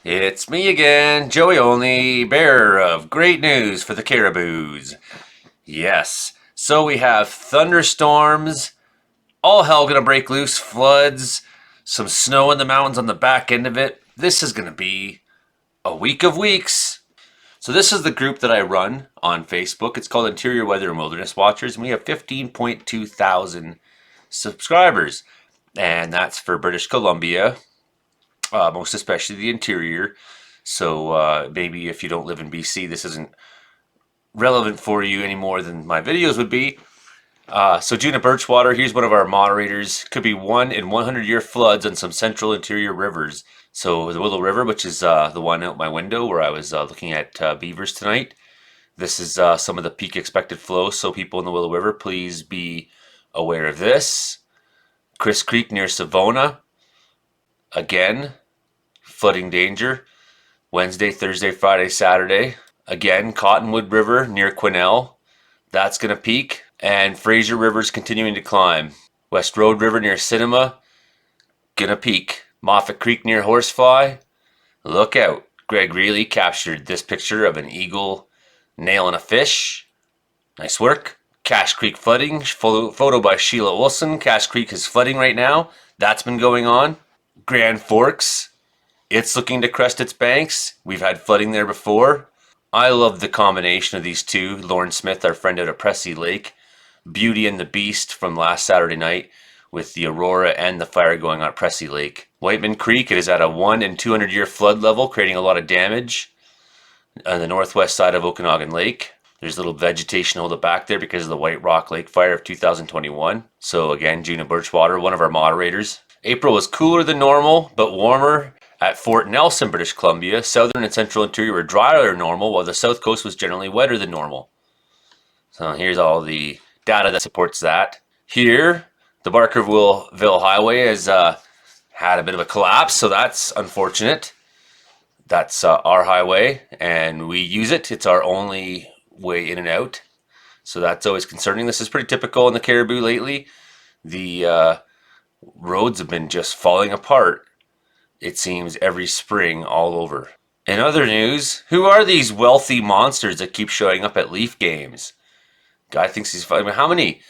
It's me again, Joey Only, bearer of great news for the Caribous. Yes, so we have thunderstorms, all hell gonna break loose, floods, some snow in the mountains on the back end of it. This is gonna be a week of weeks. So this is the group that I run on Facebook. It's called Interior Weather and Wilderness Watchers, and we have 15.2 thousand subscribers. And that's for British Columbia, most especially the interior. So maybe if you don't live in BC, this isn't relevant for you any more than my videos would be. So Juna Birchwater, here's one of our moderators. Could be 1 in 100-year floods on some central interior rivers. So the Willow River, which is the one out my window where I was looking at beavers tonight. This is some of the peak expected flow. So people in the Willow River, please be aware of this. Chris Creek near Savona. Again, flooding danger. Wednesday, Thursday, Friday, Saturday. Again, Cottonwood River near Quesnel. That's going to peak. And Fraser River's continuing to climb. West Road River near Cinema. Gonna peak. Moffat Creek near Horsefly. Look out. Greg Reilly captured this picture of an eagle nailing a fish. Nice work. Cache Creek flooding. Photo by Sheila Olson. Cache Creek is flooding right now. That's been going on. Grand Forks. It's looking to crest its banks. We've had flooding there before. I love the combination of these two. Lauren Smith, our friend out of Pressy Lake. Beauty and the Beast from last Saturday night with the aurora and the fire going on at Pressy Lake. Whiteman Creek, it is at a 1 in 200-year flood level, creating a lot of damage on the northwest side of Okanagan Lake. There's a little vegetation to hold it back there because of the White Rock Lake fire of 2021. So again, Juna Birchwater, one of our moderators. April was cooler than normal, but warmer at Fort Nelson, British Columbia. Southern and central interior were drier than normal, while the south coast was generally wetter than normal. So here's all the data that supports that. Here, the Barkerville Highway has had a bit of a collapse, so that's unfortunate. That's our highway, and we use it. It's our only way in and out, so that's always concerning. This is pretty typical in the Cariboo lately. The roads have been just falling apart, it seems, every spring all over. In other news, who are these wealthy monsters that keep showing up at Leaf games? Guy thinks he's fine. How many?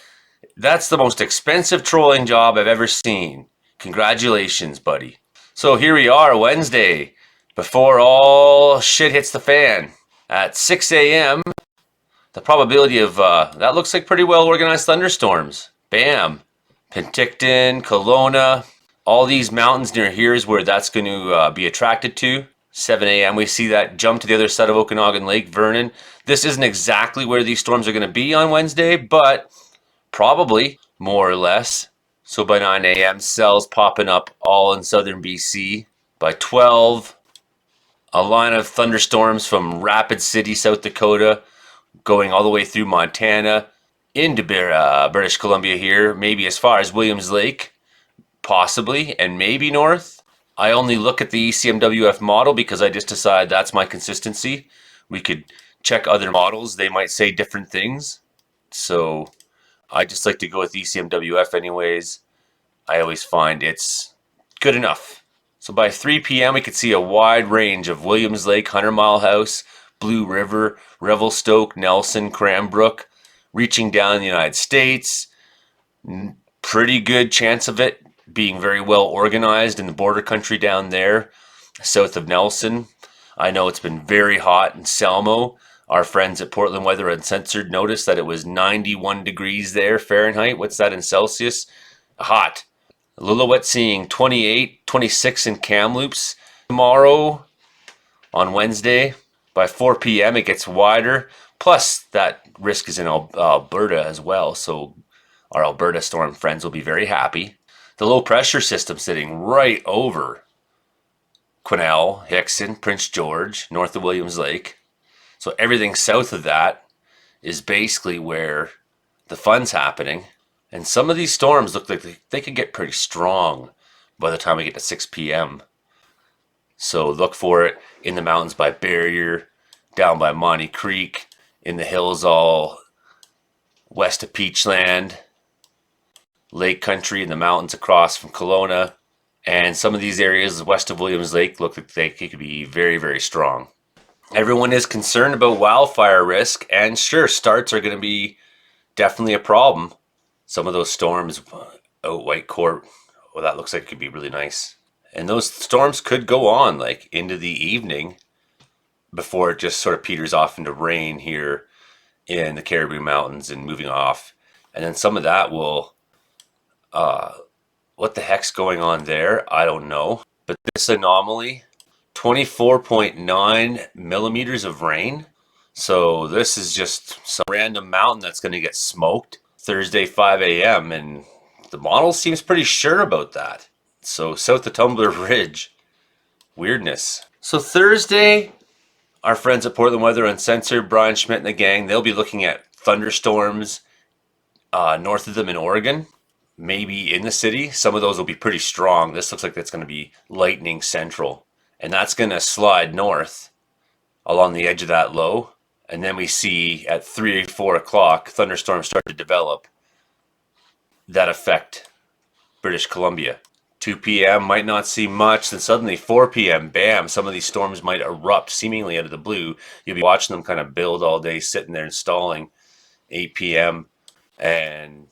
That's the most expensive trolling job I've ever seen. Congratulations, buddy. So here we are, Wednesday, before all shit hits the fan. At 6 a.m., the probability of, that looks like pretty well organized thunderstorms. Bam. Penticton, Kelowna, all these mountains near here is where that's going to be attracted to. 7 a.m. we see that jump to the other side of Okanagan Lake, Vernon. This isn't exactly where these storms are going to be on Wednesday, but probably more or less. So by 9 a.m. cells popping up all in southern BC. By 12, a line of thunderstorms from Rapid City, South Dakota, going all the way through Montana into British Columbia here, maybe as far as Williams Lake, possibly, and maybe north. I only look at the ECMWF model because I just decide that's my consistency. We could check other models. They might say different things. So I just like to go with ECMWF anyways. I always find it's good enough. So by 3 p.m. we could see a wide range of Williams Lake, 100 Mile House, Blue River, Revelstoke, Nelson, Cranbrook, reaching down in the United States. Pretty good chance of it being very well organized in the border country down there, south of Nelson. I know it's been very hot in Selmo. Our friends at Portland Weather Uncensored noticed that it was 91 degrees there Fahrenheit. What's that in Celsius? Hot. Lillooet seeing 28, 26 in Kamloops. Tomorrow, on Wednesday, by 4 p.m. it gets wider. Plus, that risk is in Alberta as well, so our Alberta storm friends will be very happy. The low pressure system sitting right over Quesnel, Hickson, Prince George, north of Williams Lake. So everything south of that is basically where the fun's happening. And some of these storms look like they could get pretty strong by the time we get to 6 p.m. So look for it in the mountains by Barrier, down by Monty Creek, in the hills all west of Peachland, Lake Country in the mountains across from Kelowna, And some of these areas west of Williams Lake look like they could be very, very strong. Everyone is concerned about wildfire risk, and sure, starts are going to be definitely a problem. Some of those storms out White Court, well, that looks like it could be really nice. And those storms could go on like into the evening before it just sort of peters off into rain here in the Caribou Mountains and moving off. And then some of that will, what the heck's going on there? I don't know. But this anomaly, 24.9 millimeters of rain. So this is just some random mountain that's going to get smoked Thursday 5 a.m. And the model seems pretty sure about that. So south of Tumbler Ridge, weirdness. So Thursday, our friends at Portland Weather Uncensored, Brian Schmidt and the gang, they'll be looking at thunderstorms north of them in Oregon, maybe in the city. Some of those will be pretty strong. This looks like it's going to be lightning central. And that's going to slide north along the edge of that low. And then we see at 3 or 4 o'clock, thunderstorms start to develop that affect British Columbia. 2 p.m. might not see much, then suddenly 4 p.m., bam, some of these storms might erupt seemingly out of the blue. You'll be watching them kind of build all day, sitting there installing 8 p.m. And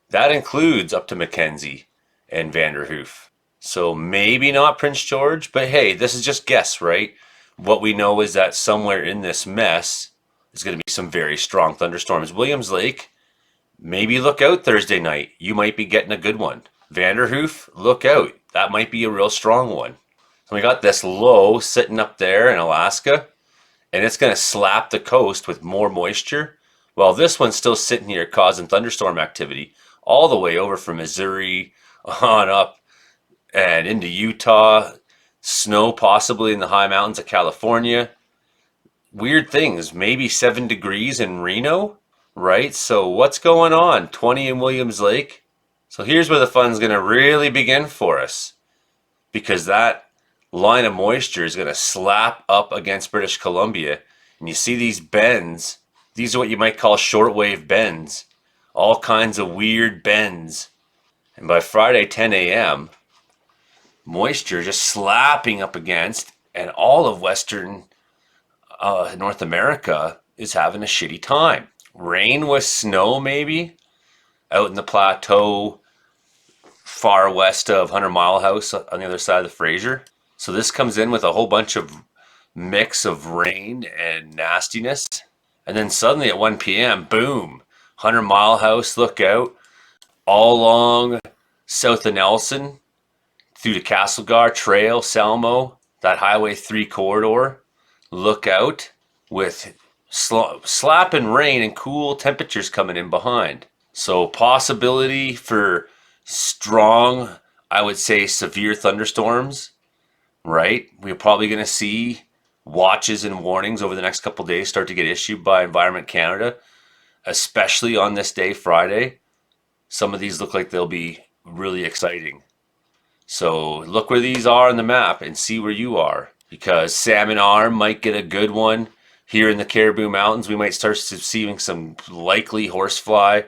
that includes up to Mackenzie and Vanderhoof. So maybe not Prince George, but hey, this is just guess, right? What we know is that somewhere in this mess is going to be some very strong thunderstorms. Williams Lake, maybe look out Thursday night. You might be getting a good one. Vanderhoof, look out. That might be a real strong one. So we got this low sitting up there in Alaska, and it's going to slap the coast with more moisture. Well, this one's still sitting here causing thunderstorm activity all the way over from Missouri on up and into Utah. Snow possibly in the high mountains of California. Weird things. Maybe 7 degrees in Reno, right? So what's going on? 20 in Williams Lake. So here's where the fun's going to really begin for us, because that line of moisture is going to slap up against British Columbia. And you see these bends. These are what you might call shortwave bends. All kinds of weird bends. And by Friday 10 a.m., moisture just slapping up against, and all of Western North America is having a shitty time. Rain with snow maybe out in the plateau far west of 100 Mile House on the other side of the Fraser. So this comes in with a whole bunch of mix of rain and nastiness. And then suddenly at 1 p.m., boom, 100 Mile House, look out. All along south of Nelson, through the Castlegar Trail, Salmo, that Highway 3 corridor, look out with slapping rain and cool temperatures coming in behind. So possibility for strong, I would say severe thunderstorms, right? We're probably going to see watches and warnings over the next couple of days start to get issued by Environment Canada, especially on this day, Friday. Some of these look like they'll be really exciting. So look where these are on the map and see where you are, because Salmon Arm might get a good one. Here in the Caribou Mountains, we might start seeing some likely horsefly.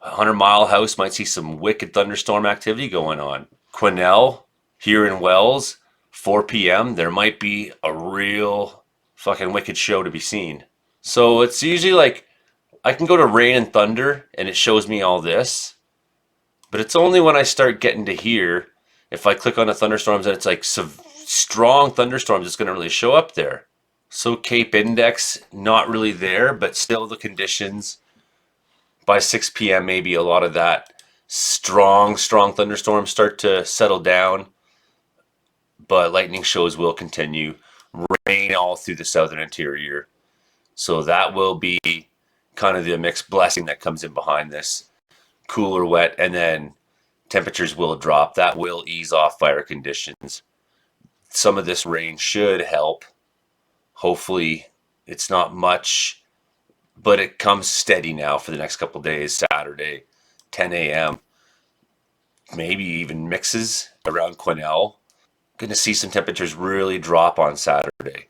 100 Mile House might see some wicked thunderstorm activity going on. Quesnel, here in Wells, 4 p.m., there might be a real fucking wicked show to be seen. So it's usually like, I can go to rain and thunder and it shows me all this, but it's only when I start getting to here, if I click on the thunderstorms and it's like strong thunderstorms, it's going to really show up there. So Cape Index, not really there, but still the conditions. By 6 p.m., maybe a lot of that strong thunderstorms start to settle down. But lightning shows will continue. Rain all through the southern interior. So that will be kind of the mixed blessing that comes in behind this. Cooler, wet, and then temperatures will drop. That will ease off fire conditions. Some of this rain should help. Hopefully, it's not much, but it comes steady now for the next couple of days. Saturday, 10 a.m. Maybe even mixes around Quesnel. Going to see some temperatures really drop on Saturday.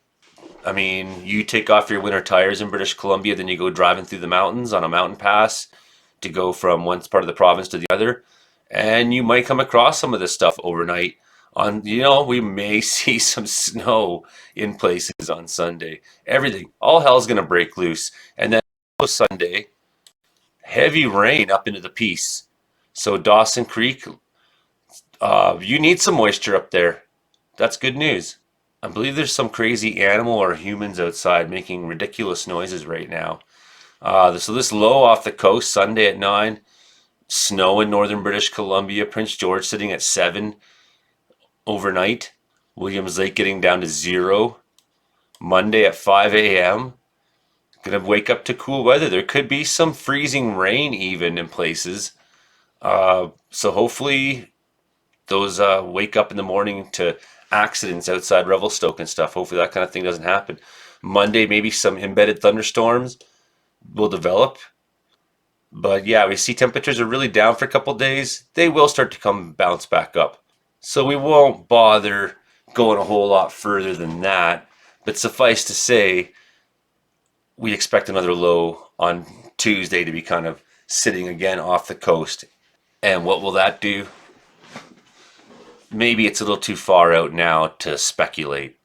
I mean, you take off your winter tires in British Columbia, then you go driving through the mountains on a mountain pass to go from one part of the province to the other, and you might come across some of this stuff overnight We may see some snow in places on Sunday. Everything, all hell's gonna break loose, and then Sunday, heavy rain up into the Peace. So Dawson Creek, you need some moisture up there. That's good news. I believe there's some crazy animal or humans outside making ridiculous noises right now. So this low off the coast, Sunday at 9, snow in northern British Columbia, Prince George sitting at 7 overnight, Williams Lake getting down to 0, Monday at 5 a.m. Gonna wake up to cool weather. There could be some freezing rain even in places. So hopefully those wake up in the morning to accidents outside Revelstoke and stuff. Hopefully that kind of thing doesn't happen. Monday, maybe some embedded thunderstorms will develop. But yeah, we see temperatures are really down for a couple days. They will start to come bounce back up. So we won't bother going a whole lot further than that. But suffice to say, we expect another low on Tuesday to be kind of sitting again off the coast. And what will that do? Maybe it's a little too far out now to speculate.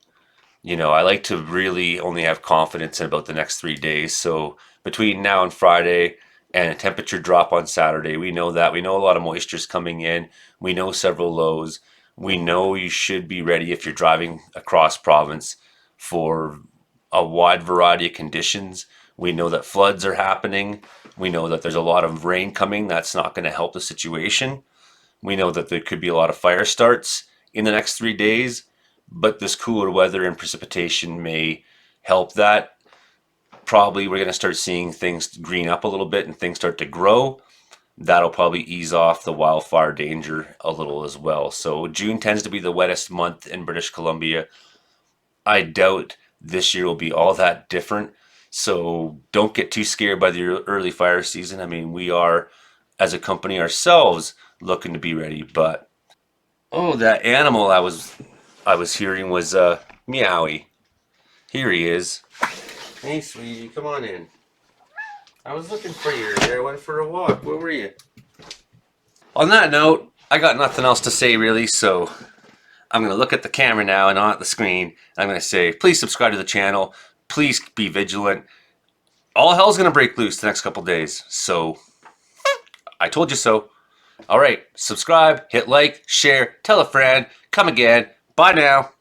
I like to really only have confidence in about the next 3 days. So between now and Friday and a temperature drop on Saturday, we know that. We know a lot of moisture is coming in. We know several lows. We know you should be ready if you're driving across province for a wide variety of conditions. We know that floods are happening. We know that there's a lot of rain coming. That's not going to help the situation. We know that there could be a lot of fire starts in the next 3 days, but this cooler weather and precipitation may help that. Probably we're going to start seeing things green up a little bit and things start to grow. That'll probably ease off the wildfire danger a little as well. So June tends to be the wettest month in British Columbia. I doubt this year will be all that different. So don't get too scared by the early fire season. I mean, we are, as a company ourselves, looking to be ready. But oh, that animal I was hearing was Meowie. Here he is. Hey, sweetie, come on in. I was looking for you there. I went for a walk. Where were you? On that note, I got nothing else to say really, so I'm going to look at the camera now and not at the screen. I'm going to say, please subscribe to the channel. Please be vigilant. All hell's going to break loose the next couple days, so I told you so. All right, subscribe, hit like, share, tell a friend. Come again. Bye now.